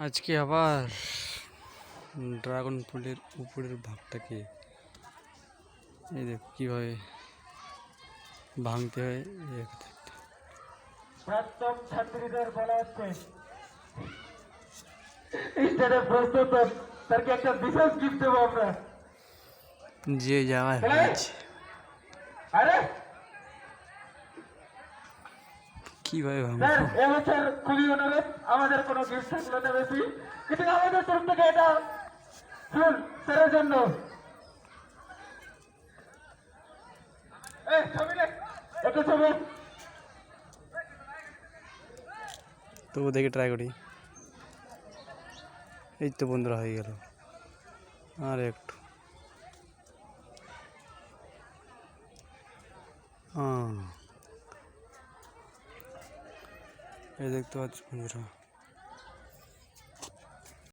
আজকে আবার ড্রাগন ফুলের উপরের ভাগটাকে এই দেখ কিভাবে ভাঙতে হয়। প্রাক্তন ছাত্রীদের বলা হচ্ছে স্টেজে প্রস্তুত তাকে একটা বিশেষ গিফট দেবো আমরা। যে জায়গায় হয়েছে আরে কিভাবে ভাঙবো। স্যার এবছর খুবই অনুরোধ, আমাদের কোনো গিফট থাকলো না বেশি, কিন্তু আমাদের তরফ থেকে এটা ফুল স্যারের জন্য। একটা ছবি তবু দেখে ট্রাই করি। এই তো বন্ধুরা হয়ে গেল, আর একটু এই দেখতে পাচ্ছি বন্ধুরা।